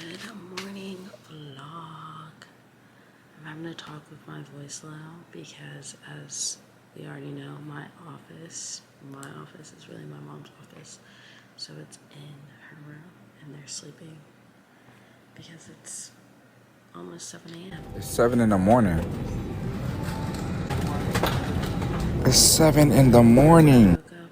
Good morning vlog. I'm having to talk with my voice low because, as we already know, my office is really my mom's office, so it's in her room and they're sleeping because it's almost 7 a.m. It's 7 in the morning. It's 7 in the morning. I woke up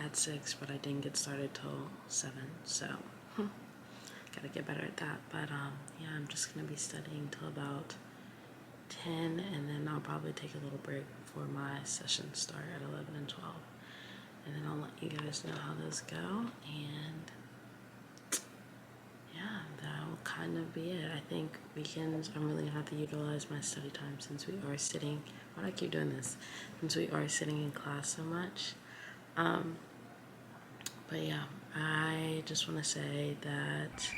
at 6, but I didn't get started till 7, so gotta get better at that. But yeah, I'm just gonna be studying till about 10, and then I'll probably take a little break before my sessions start at 11 and 12, and then I'll let you guys know how those go. And yeah, that will kind of be it. I think weekends I'm really gonna have to utilize my study time since we are sitting, why do I keep doing this, since we are sitting in class so much. But yeah, I just want to say that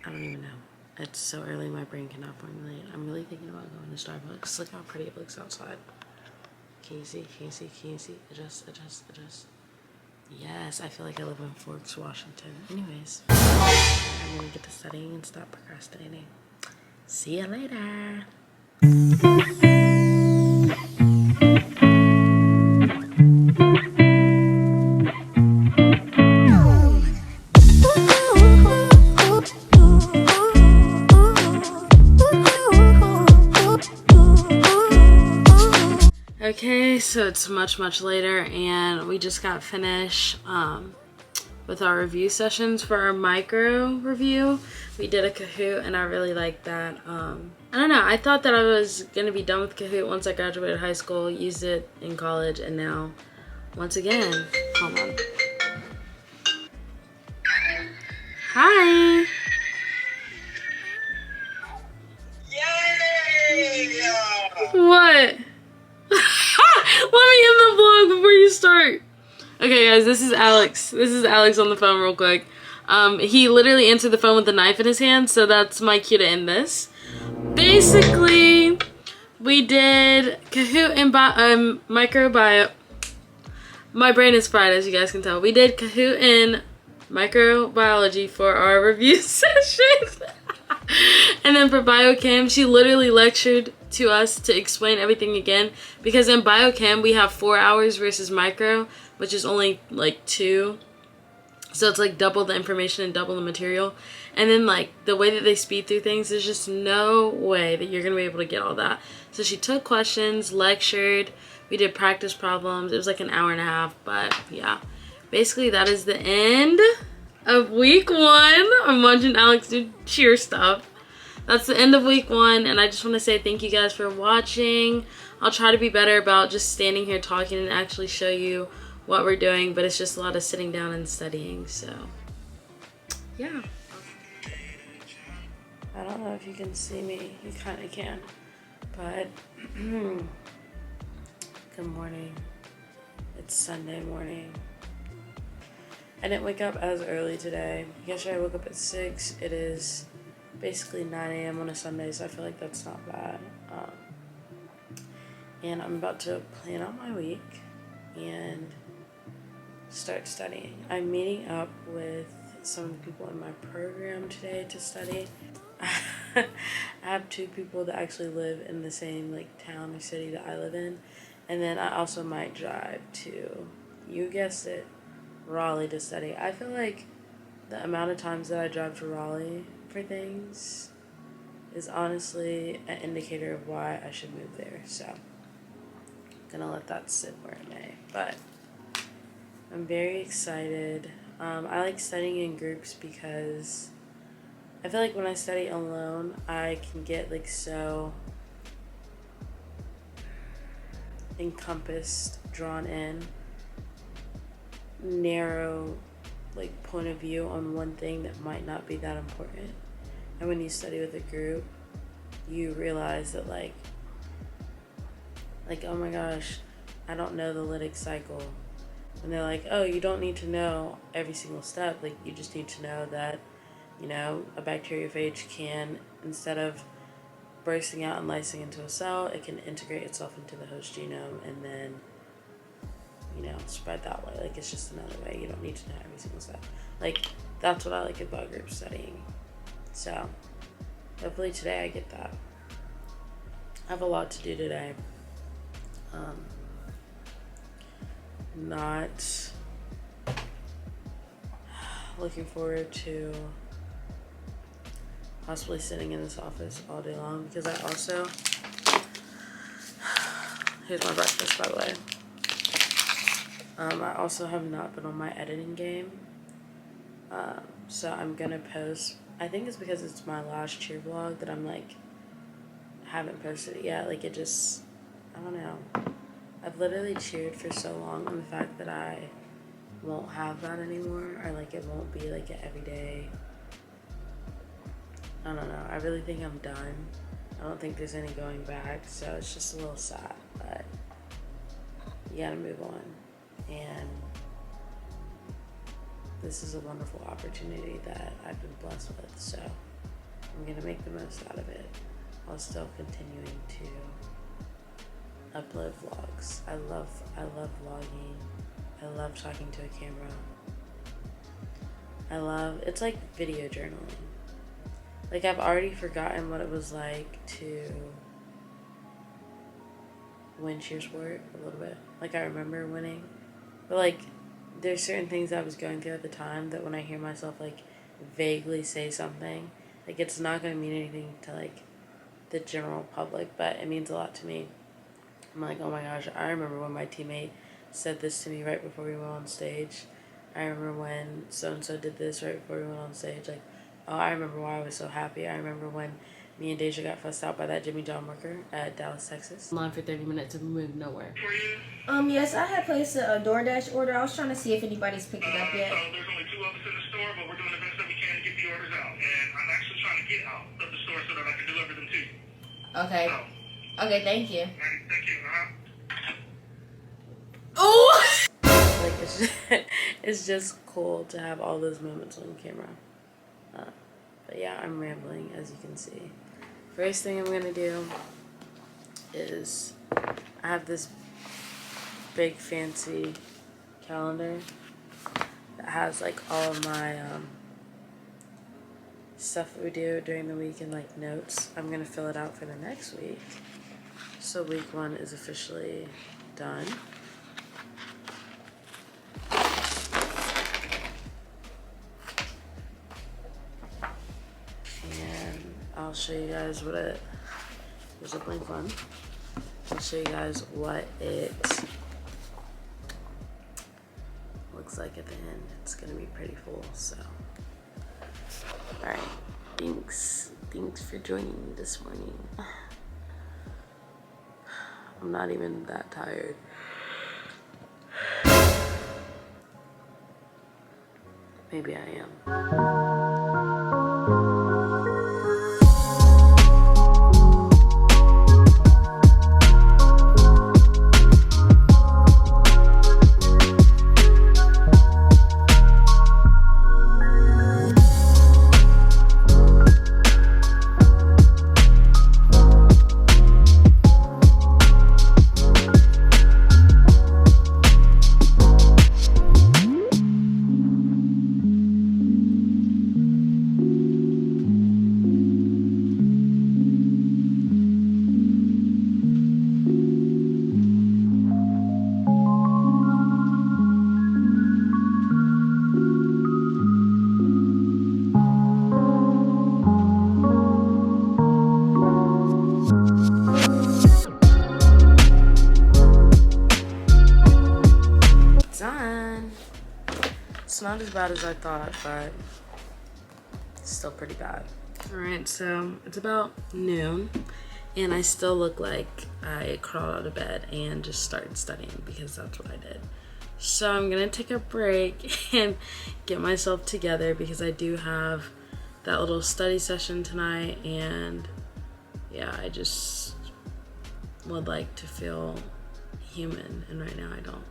I don't even know. It's so early, my brain cannot formulate. I'm really thinking about going to Starbucks. Look how pretty it looks outside. Can you see? Can you see? Can you see? Adjust, adjust, adjust. Yes, I feel like I live in Forks, Washington. Anyways, I'm gonna get to studying and stop procrastinating. See you later. Okay, so it's much later, and we just got finished with our review sessions for our micro review. We did a Kahoot, and I really liked that. I don't know, I thought that I was gonna be done with Kahoot once I graduated high school, used it in college, and now once again, hold on. Hi. Yay! What? Let me end the vlog before you start. Okay, guys, this is Alex. This is Alex on the phone real quick. He literally answered the phone with a knife in his hand, so that's my cue to end this. Basically, we did Kahoot and microbiome. My brain is fried, as you guys can tell. We did Kahoot and microbiology for our review session. And then for biochem, she literally lectured to us to explain everything again, because in biochem we have 4 hours versus micro, which is only like 2, so it's like double the information and double the material. And then like the way that they speed through things, there's just no way that you're gonna be able to get all that. So she took questions, lectured, we did practice problems. It was like an hour and a half, but yeah, basically that is the end of week 1. I'm watching Alex do cheer stuff. That's the end of week 1, and I just want to say thank you guys for watching. I'll try to be better about just standing here talking and actually show you what we're doing, but it's just a lot of sitting down and studying, so yeah. I don't know if you can see me. You kind of can, but good morning. It's Sunday morning. I didn't wake up as early today. Yesterday I woke up at 6. It is basically 9 a.m. on a Sunday, so I feel like that's not bad. And I'm about to plan out my week and start studying. I'm meeting up with some of the people in my program today to study. I have 2 people that actually live in the same like town or city that I live in, and then I also might drive to, you guessed it, Raleigh to study. I feel like the amount of times that I drive to Raleigh for things is honestly an indicator of why I should move there, so I'm gonna let that sit where it may. But I'm very excited. I like studying in groups because I feel like when I study alone I can get like so encompassed, drawn in, narrow like point of view on one thing that might not be that important. And when you study with a group, you realize that like oh my gosh, I don't know the lytic cycle. And they're like, oh, you don't need to know every single step. Like, you just need to know that, you know, a bacteriophage can, instead of bursting out and lysing into a cell, it can integrate itself into the host genome and then, you know, spread that way. Like, it's just another way. You don't need to know every single step. Like, That's what I like about group studying. So hopefully today I get that. I have a lot to do today. Not looking forward to possibly sitting in this office all day long, because I also, here's my breakfast by the way. I also have not been on my editing game. So I'm gonna post, I think it's because it's my last cheer vlog that I'm like, haven't posted it yet. Like it just, I don't know. I've literally cheered for so long, and the fact that I won't have that anymore, or like it won't be like an everyday, I don't know. I really think I'm done. I don't think there's any going back, so it's just a little sad, but you gotta move on. And this is a wonderful opportunity that I've been blessed with, so I'm gonna make the most out of it while still continuing to upload vlogs. I love vlogging. I love talking to a camera. It's like video journaling. Like I've already forgotten what it was like to win cheer sport a little bit. Like I remember winning, but like there's certain things I was going through at the time that when I hear myself like vaguely say something, like it's not going to mean anything to like the general public, but it means a lot to me. I'm like, oh my gosh, I remember when my teammate said this to me right before we went on stage. I remember when so-and-so did this right before we went on stage. Like, oh, I remember why I was so happy. I remember when me and Deja got fussed out by that Jimmy John worker at Dallas, Texas. Line for 30 minutes and moved nowhere. Yes, I had placed a DoorDash order. I was trying to see if anybody's picked it up yet. So there's only 2 of us in the store, but we're doing the best that we can to get the orders out. And I'm actually trying to get out of the store so that I can deliver them to you. Okay. So, okay, thank you. thank you. Oh! Like it's just cool to have all those moments on camera. But yeah, I'm rambling, as you can see. First thing I'm gonna do is I have this big fancy calendar that has like all of my stuff that we do during the week and like notes. I'm gonna fill it out for the next week. So week 1 is officially done. I'll show you guys what it, there's a blank one. I'll show you guys what it looks like at the end. It's gonna be pretty full, so. Alright, thanks for joining me this morning. I'm not even that tired. Maybe I am. Done. It's not as bad as I thought, but it's still pretty bad. Alright, so it's about noon, and I still look like I crawled out of bed and just started studying because that's what I did. So I'm gonna take a break and get myself together because I do have that little study session tonight, and yeah, I just would like to feel human, and right now I don't.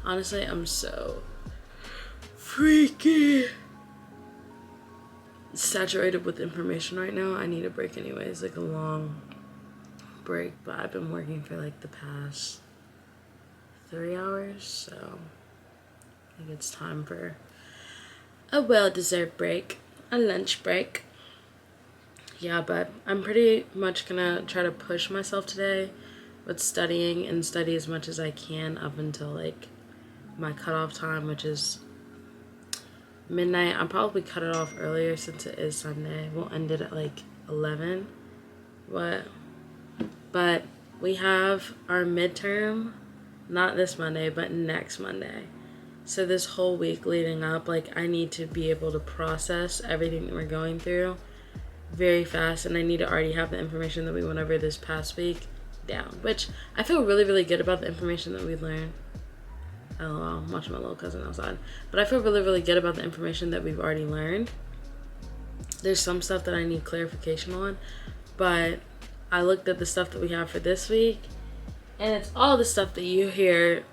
Honestly, I'm so freaky saturated with information right now. I need a break anyways, like a long break, but I've been working for like the past 3 hours, so I think it's time for a well-deserved break, a lunch break. Yeah, but I'm pretty much gonna try to push myself today with studying and study as much as I can up until like my cutoff time, which is midnight. I'll probably cut it off earlier since it is Sunday. We'll end it at like 11. But we have our midterm, not this Monday, but next Monday. So this whole week leading up, like I need to be able to process everything that we're going through very fast, and I need to already have the information that we went over this past week down, which I feel really, really good about the information that we learned. LOL, I'm watching my little cousin outside. But I feel really, really good about the information that we've already learned. There's some stuff that I need clarification on, but I looked at the stuff that we have for this week, and it's all the stuff that you hear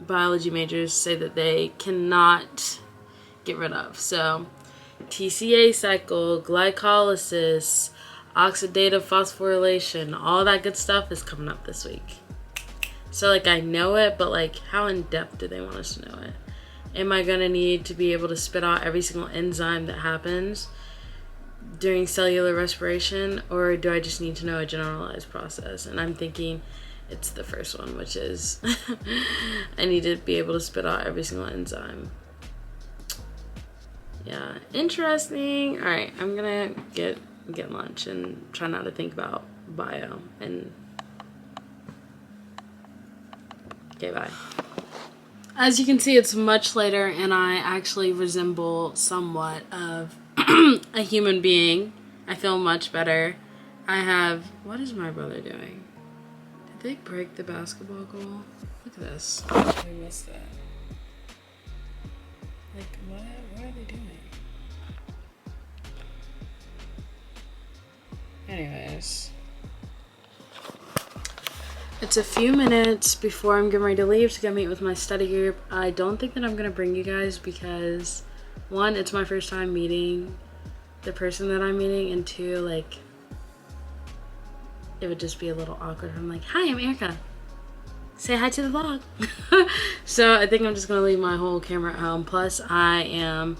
biology majors say that they cannot get rid of. So TCA cycle, glycolysis, oxidative phosphorylation, all that good stuff is coming up this week. So like I know it, but like how in depth do they want us to know it? Am I gonna need to be able to spit out every single enzyme that happens during cellular respiration, or do I just need to know a generalized process? And I'm thinking it's the first one, which is I need to be able to spit out every single enzyme. Yeah, interesting. All right, I'm gonna get lunch and try not to think about bio. And okay, bye. As you can see, it's much later, and I actually resemble somewhat of a human being. I feel much better. I have. What is my brother doing? Did they break the basketball goal? Look at this. We missed that. Like, what are they doing? Anyways, it's a few minutes before I'm getting ready to leave to go meet with my study group. I don't think that I'm gonna bring you guys because, one, it's my first time meeting the person that I'm meeting, and two, like, it would just be a little awkward. I'm like, hi, I'm Erica. Say hi to the vlog. So I think I'm just gonna leave my whole camera at home. Plus, I am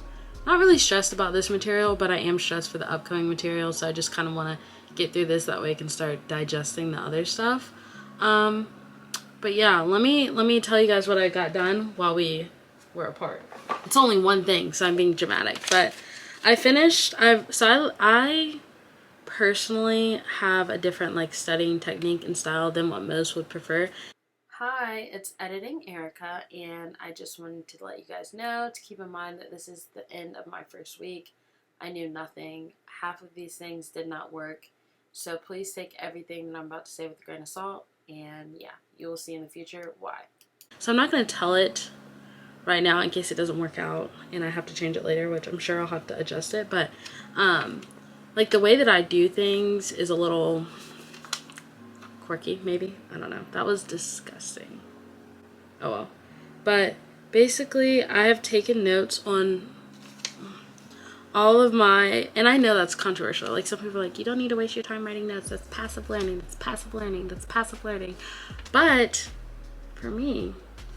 not really stressed about this material, but I am stressed for the upcoming material. So I just kind of want to get through this, that way I can start digesting the other stuff. But yeah, let me tell you guys what I got done while we were apart. It's only one thing, so I'm being dramatic, but I finished. I personally have a different like studying technique and style than what most would prefer. Hi, it's Editing Erica, and I just wanted to let you guys know to keep in mind that this is the end of my first week. I knew nothing. Half of these things did not work. So please take everything that I'm about to say with a grain of salt, and yeah, you will see in the future why. So I'm not going to tell it right now in case it doesn't work out and I have to change it later, which I'm sure I'll have to adjust it, but like the way that I do things is a little quirky, maybe. I don't know. That was disgusting. Oh well. But basically, I have taken notes on all of my, and I know that's controversial. Like some people are like, you don't need to waste your time writing notes. That's passive learning. That's passive learning. That's passive learning. But for me,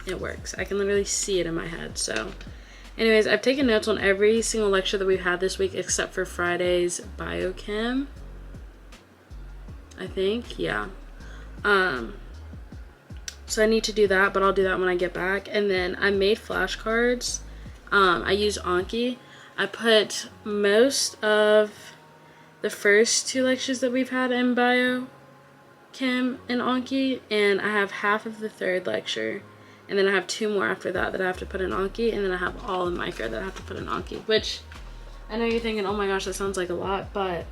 it works. I can literally see it in my head. So anyways, I've taken notes on every single lecture that we've had this week except for Friday's biochem. I think, yeah. So I need to do that, but I'll do that when I get back. And then I made flashcards. I use Anki. I put most of the first two lectures that we've had in biochem in Anki, and I have half of the third lecture, and then I have two more after that that I have to put in Anki, and then I have all of micro that I have to put in Anki, which I know you're thinking, oh my gosh, that sounds like a lot, but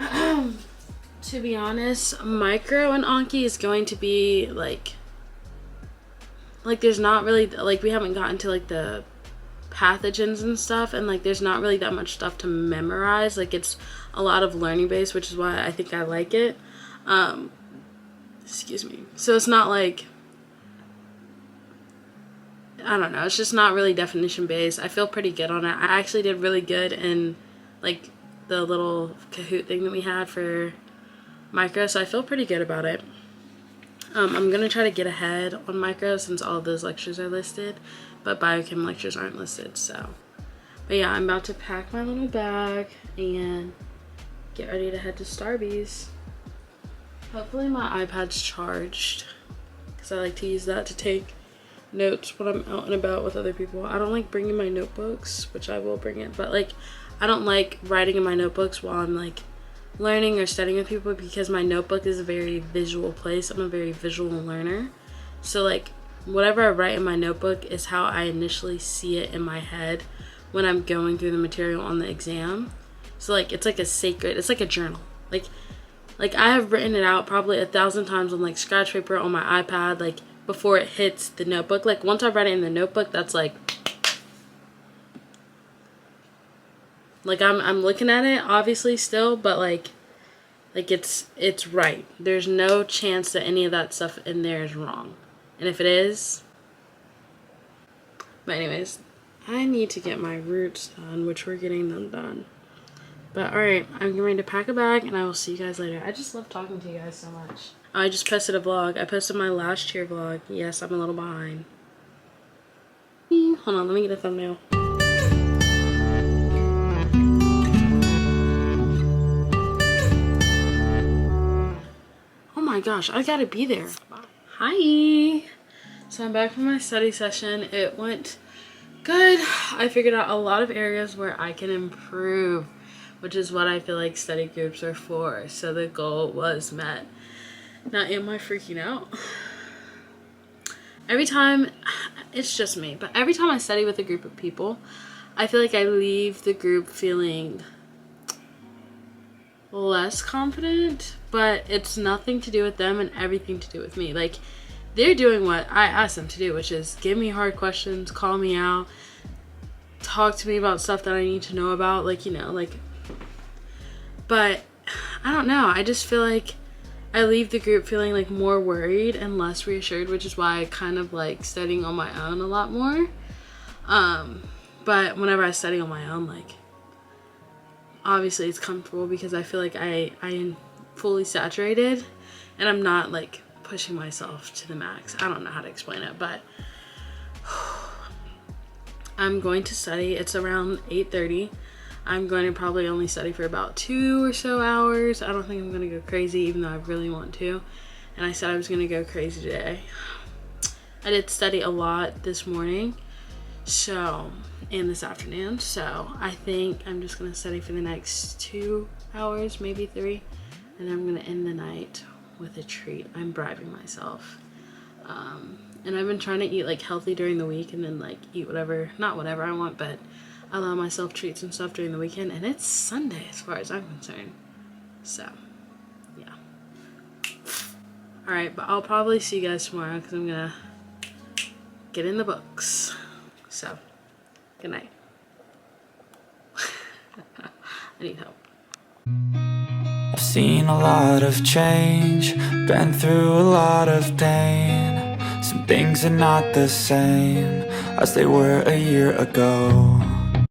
to be honest, micro and Anki is going to be like there's not really, like, we haven't gotten to like the pathogens and stuff, and like there's not really that much stuff to memorize. Like it's a lot of learning based, which is why I think I like it. Excuse me. So it's not like, I don't know, it's just not really definition based. I feel pretty good on it. I actually did really good in like the little Kahoot thing that we had for micro, so I feel pretty good about it. I'm gonna try to get ahead on micro since all of those lectures are listed, but biochem lectures aren't listed, so. But yeah, I'm about to pack my little bag and get ready to head to Starbucks. Hopefully my iPad's charged, because I like to use that to take notes when I'm out and about with other people. I don't like bringing my notebooks, which I will bring it, but like I don't like writing in my notebooks while I'm like learning or studying with people, because my notebook is a very visual place. I'm a very visual learner, so like whatever I write in my notebook is how I initially see it in my head when I'm going through the material on the exam. So like it's like a sacred, it's like a journal. Like I have written it out probably 1,000 times on like scratch paper on my iPad, like before it hits the notebook. Like once I write it in the notebook, that's like I'm looking at it obviously still, but like it's right. There's no chance that any of that stuff in there is wrong. And if it is, but anyways, I need to get my roots done, which we're getting them done. But alright, I'm getting ready to pack a bag, and I will see you guys later. I just love talking to you guys so much. I just posted a vlog. I posted my last year vlog. Yes, I'm a little behind. Hold on, let me get a thumbnail. Oh my gosh, I gotta be there. Hi! So I'm back from my study session. It went good. I figured out a lot of areas where I can improve, which is what I feel like study groups are for. So the goal was met. Now, am I freaking out? Every time, it's just me, but every time I study with a group of people, I feel like I leave the group feeling less confident, but it's nothing to do with them and everything to do with me. Like, they're doing what I asked them to do, which is give me hard questions, call me out, talk to me about stuff that I need to know about, like, you know, like, but I don't know, I just feel like I leave the group feeling like more worried and less reassured, which is why I kind of like studying on my own a lot more. But whenever I study on my own, like, obviously it's comfortable because I feel like I am fully saturated and I'm not like pushing myself to the max. I don't know how to explain it, but I'm going to study. It's around 8:30. I'm going to probably only study for about 2 or so hours. I don't think I'm going to go crazy, even though I really want to. And I said I was going to go crazy today. I did study a lot this morning, and this afternoon. So I think I'm just going to study for the next 2 hours, maybe 3. And I'm going to end the night with a treat. I'm bribing myself. And I've been trying to eat like healthy during the week and then like eat whatever, not whatever I want, but allow myself treats and stuff during the weekend, and it's Sunday as far as I'm concerned. So, yeah. Alright, but I'll probably see you guys tomorrow because I'm gonna get in the books. So, good night. I need help. I've seen a lot of change, been through a lot of pain. Some things are not the same as they were a year ago.